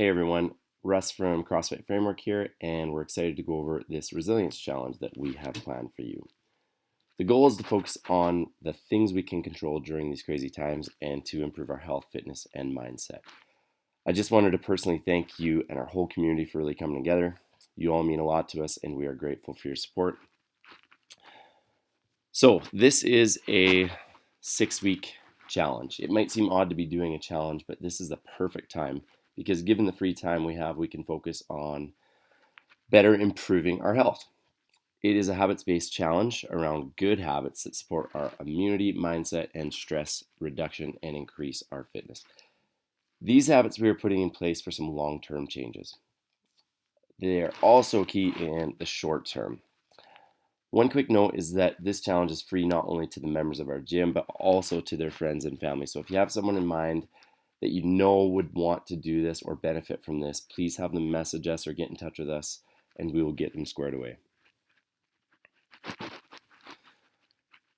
Hey everyone, Russ from CrossFit Framework here, and we're excited to go over this resilience challenge that we have planned for you. The goal is to focus on the things we can control during these crazy times and to improve our health, fitness, and mindset. I just wanted to personally thank you and our whole community for really coming together. You all mean a lot to us, and we are grateful for your support. So, this is a 6-week challenge. It might seem odd to be doing a challenge, but this is the perfect time because given the free time we have, we can focus on better improving our health. It is a habits-based challenge around good habits that support our immunity, mindset, and stress reduction and increase our fitness. These habits we are putting in place for some long-term changes. They are also key in the short term. One quick note is that this challenge is free not only to the members of our gym, but also to their friends and family. So if you have someone in mind that you know would want to do this or benefit from this, please have them message us or get in touch with us and we will get them squared away.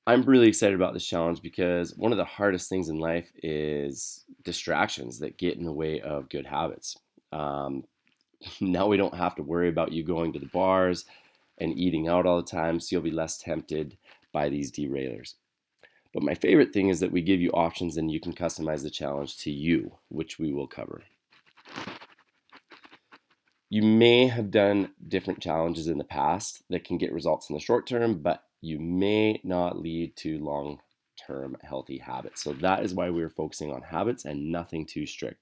I'm really excited about this challenge because one of the hardest things in life is distractions that get in the way of good habits. Now we don't have to worry about you going to the bars and eating out all the time, so you'll be less tempted by these derailers. But my favorite thing is that we give you options and you can customize the challenge to you, which we will cover. You may have done different challenges in the past that can get results in the short term, but you may not lead to long-term healthy habits. So that is why we're focusing on habits and nothing too strict.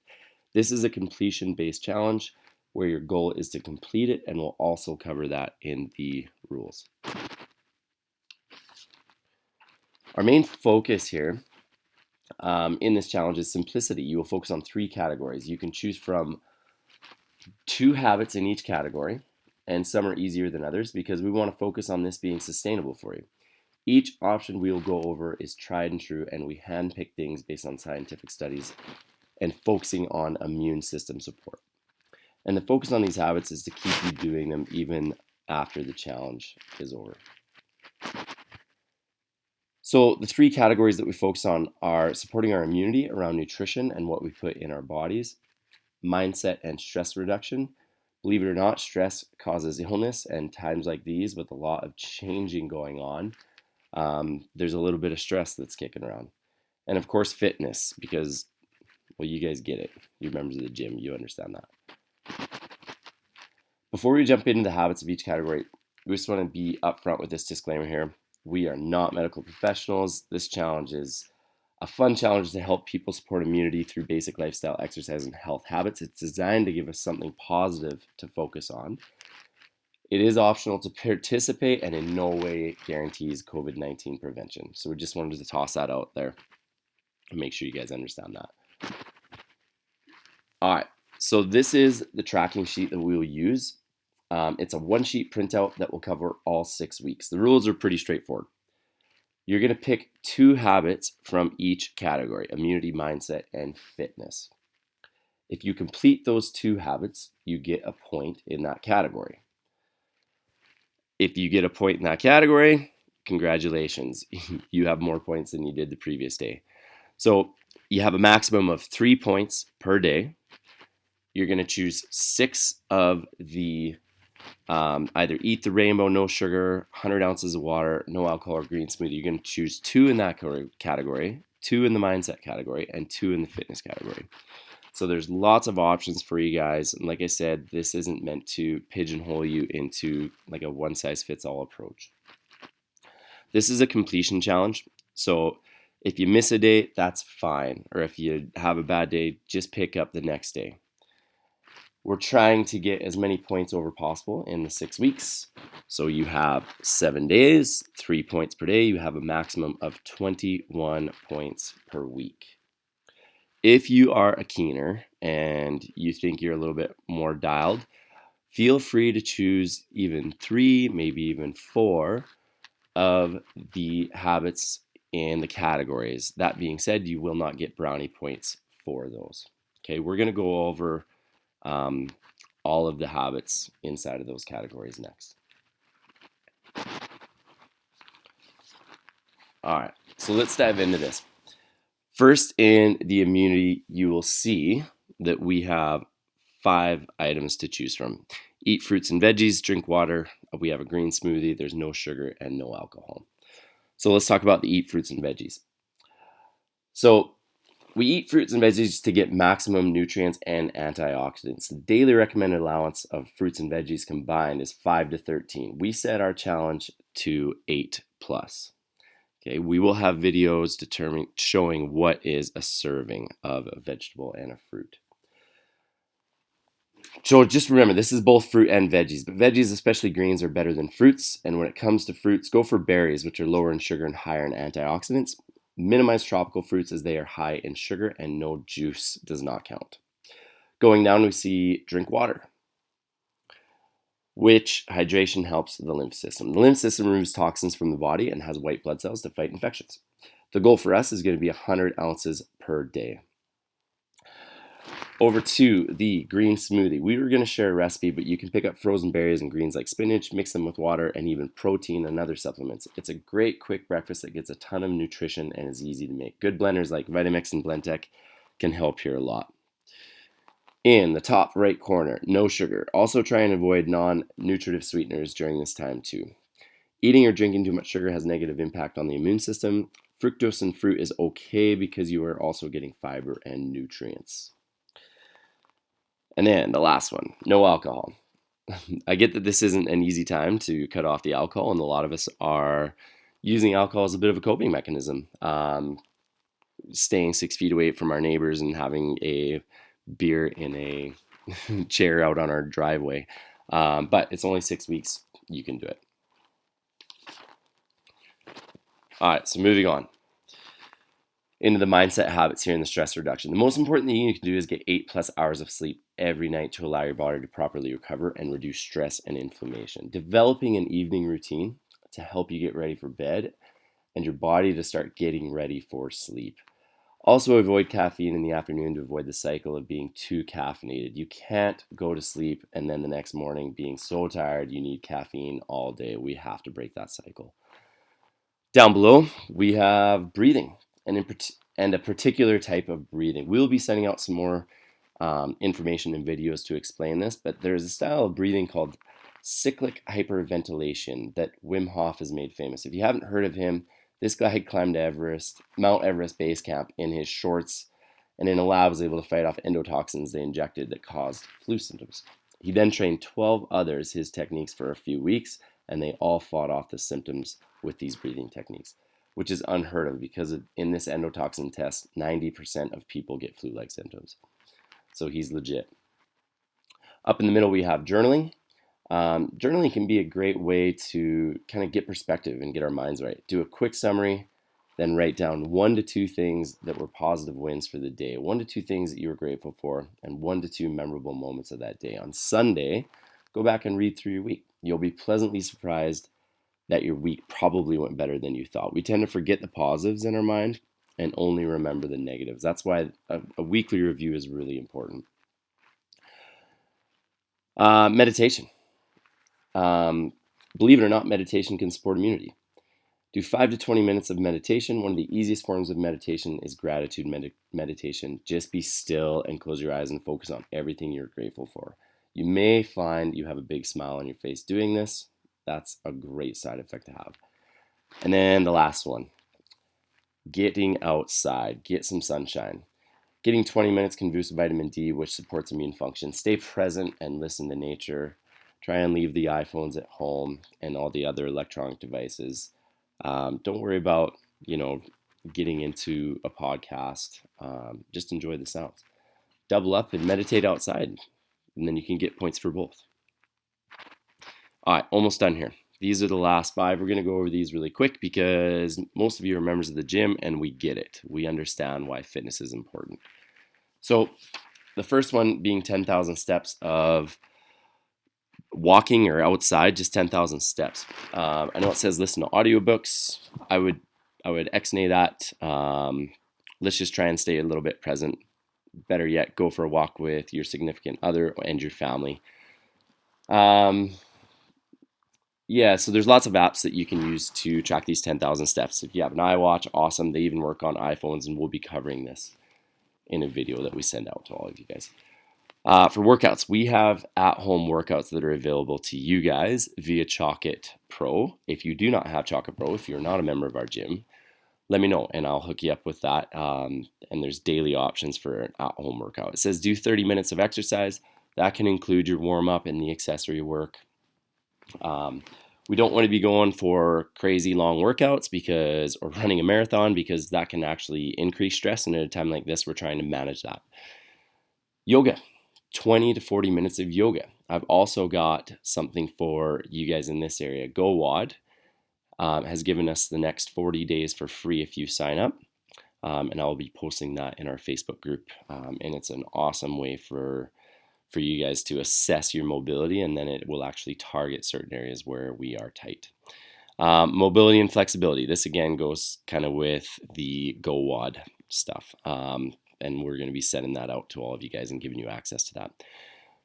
This is a completion-based challenge where your goal is to complete it, and we'll also cover that in the rules. Our main focus here in this challenge is simplicity. You will focus on 3 categories. You can choose from 2 habits in each category, and some are easier than others because we want to focus on this being sustainable for you. Each option we will go over is tried and true, and we handpick things based on scientific studies and focusing on immune system support. And the focus on these habits is to keep you doing them even after the challenge is over. So the 3 categories that we focus on are supporting our immunity around nutrition and what we put in our bodies, mindset and stress reduction. Believe it or not, stress causes illness, and times like these with a lot of changing going on, there's a little bit of stress that's kicking around. And of course, fitness, because, well, you guys get it. You're members of the gym, you understand that. Before we jump into the habits of each category, we just want to be upfront with this disclaimer here. We are not medical professionals. This challenge is a fun challenge to help people support immunity through basic lifestyle, exercise, and health habits. It's designed to give us something positive to focus on. It is optional to participate and in no way guarantees COVID-19 prevention. So we just wanted to toss that out there and make sure you guys understand that. All right, so this is the tracking sheet that we will use. It's a 1-sheet printout that will cover all 6 weeks. The rules are pretty straightforward. You're going to pick 2 habits from each category: immunity, mindset, and fitness. If you complete those 2 habits, you get a point in that category. If you get a point in that category, congratulations. You have more points than you did the previous day. So you have a maximum of 3 points per day. You're going to choose 6 of the either eat the rainbow, no sugar, 100 ounces of water, no alcohol, or green smoothie. You're going to choose 2 in that category, 2 in the mindset category, and 2 in the fitness category. So there's lots of options for you guys. And like I said, this isn't meant to pigeonhole you into like a one-size-fits-all approach. This is a completion challenge. So if you miss a day, that's fine. Or if you have a bad day, just pick up the next day. We're trying to get as many points over possible in the 6 weeks. So you have 7 days, 3 points per day. You have a maximum of 21 points per week. If you are a keener and you think you're a little bit more dialed, feel free to choose even 3, maybe even 4 of the habits in the categories. That being said, you will not get brownie points for those. Okay, we're going to go over all of the habits inside of those categories next. All right, so let's dive into this. First, in the immunity, you will see that we have 5 items to choose from. Eat fruits and veggies, drink water. We have a green smoothie. There's no sugar and no alcohol. So let's talk about the eat fruits and veggies. So we eat fruits and veggies to get maximum nutrients and antioxidants. The daily recommended allowance of fruits and veggies combined is 5 to 13. We set our challenge to 8 plus. Okay, we will have videos showing what is a serving of a vegetable and a fruit. So just remember, this is both fruit and veggies, but veggies, especially greens, are better than fruits. And when it comes to fruits, go for berries, which are lower in sugar and higher in antioxidants. Minimize tropical fruits as they are high in sugar and no juice does not count. Going down, we see drink water, which hydration helps the lymph system. The lymph system removes toxins from the body and has white blood cells to fight infections. The goal for us is going to be 100 ounces per day. Over to the green smoothie. We were going to share a recipe, but you can pick up frozen berries and greens like spinach, mix them with water, and even protein and other supplements. It's a great quick breakfast that gets a ton of nutrition and is easy to make. Good blenders like Vitamix and Blendtec can help here a lot. In the top right corner, no sugar. Also try and avoid non-nutritive sweeteners during this time too. Eating or drinking too much sugar has a negative impact on the immune system. Fructose in fruit is okay because you are also getting fiber and nutrients. And then the last one, no alcohol. I get that this isn't an easy time to cut off the alcohol, and a lot of us are using alcohol as a bit of a coping mechanism. Staying 6 feet away from our neighbors and having a beer in a chair out on our driveway. But it's only 6 weeks. You can do it. All right, so moving on into the mindset habits here in the stress reduction. The most important thing you can do is get 8+ hours of sleep every night to allow your body to properly recover and reduce stress and inflammation. Developing an evening routine to help you get ready for bed and your body to start getting ready for sleep. Also avoid caffeine in the afternoon to avoid the cycle of being too caffeinated. You can't go to sleep and then the next morning being so tired you need caffeine all day. We have to break that cycle. Down below, we have breathing and a particular type of breathing. We'll be sending out some more information and videos to explain this, but there's a style of breathing called cyclic hyperventilation that Wim Hof has made famous. If you haven't heard of him, this guy had climbed Mount Everest base camp in his shorts and in a lab was able to fight off endotoxins they injected that caused flu symptoms. He then trained 12 others his techniques for a few weeks, and they all fought off the symptoms with these breathing techniques, which is unheard of because in this endotoxin test, 90% of people get flu-like symptoms. So he's legit. Up in the middle, we have journaling. Journaling can be a great way to kind of get perspective and get our minds right. Do a quick summary, then write down 1 to 2 things that were positive wins for the day, 1 to 2 things that you were grateful for, and 1 to 2 memorable moments of that day. On Sunday, go back and read through your week. You'll be pleasantly surprised that your week probably went better than you thought. We tend to forget the positives in our mind and only remember the negatives. That's why a weekly review is really important. Meditation. Believe it or not, meditation can support immunity. Do 5 to 20 minutes of meditation. One of the easiest forms of meditation is gratitude meditation. Just be still and close your eyes and focus on everything you're grateful for. You may find you have a big smile on your face doing this. That's a great side effect to have. And then the last one, getting outside, get some sunshine. Getting 20 minutes can boost vitamin D, which supports immune function. Stay present and listen to nature. Try and leave the iPhones at home and all the other electronic devices. Don't worry about, getting into a podcast. Just enjoy the sounds. Double up and meditate outside, and then you can get points for both. All right, almost done here. These are the last 5. We're going to go over these really quick because most of you are members of the gym and we get it. We understand why fitness is important. So the first one being 10,000 steps of walking or outside, just 10,000 steps. I know it says listen to audiobooks. I would ex-nay that. Let's just try and stay a little bit present. Better yet, go for a walk with your significant other and your family. So there's lots of apps that you can use to track these 10,000 steps. If you have an iWatch, awesome. They even work on iPhones, and we'll be covering this in a video that we send out to all of you guys. For workouts, we have at-home workouts that are available to you guys via Chalkit Pro. If you do not have Chalkit Pro, if you're not a member of our gym, let me know and I'll hook you up with that. And there's daily options for an at-home workout. It says do 30 minutes of exercise. That can include your warm-up and the accessory work. We don't want to be going for crazy long workouts or running a marathon, because that can actually increase stress. And at a time like this, we're trying to manage that. Yoga, 20 to 40 minutes of yoga. I've also got something for you guys in this area. GoWOD has given us the next 40 days for free if you sign up. And I'll be posting that in our Facebook group. And it's an awesome way for you guys to assess your mobility, and then it will actually target certain areas where we are tight. Mobility and flexibility. This again goes kind of with the GoWOD stuff. And we're going to be sending that out to all of you guys and giving you access to that.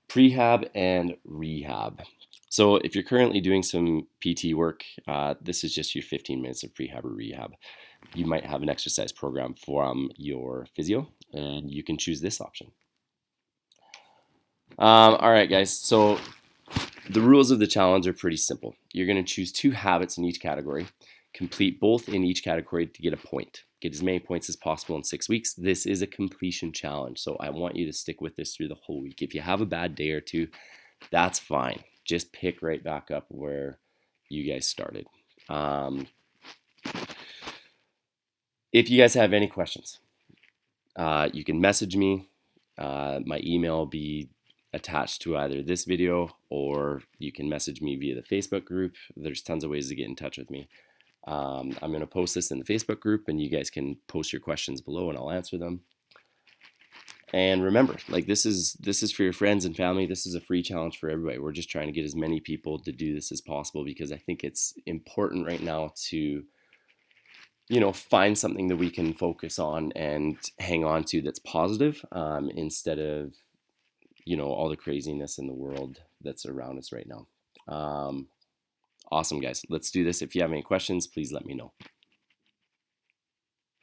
Prehab and rehab. So if you're currently doing some PT work, this is just your 15 minutes of prehab or rehab. You might have an exercise program from your physio, and you can choose this option. All right, guys. So the rules of the challenge are pretty simple. You're going to choose 2 habits in each category, complete both in each category to get a point. Get as many points as possible in 6 weeks. This is a completion challenge, so I want you to stick with this through the whole week. If you have a bad day or two, that's fine. Just pick right back up where you guys started. If you guys have any questions, you can message me. My email will be attached to either this video, or you can message me via the Facebook group. There's tons of ways to get in touch with me. I'm going to post this in the Facebook group, and you guys can post your questions below and I'll answer them. And remember, like, this is for your friends and family. This is a free challenge for everybody. We're just trying to get as many people to do this as possible, because I think it's important right now to, find something that we can focus on and hang on to that's positive, instead of, all the craziness in the world that's around us right now. Awesome, guys. Let's do this. If you have any questions, please let me know.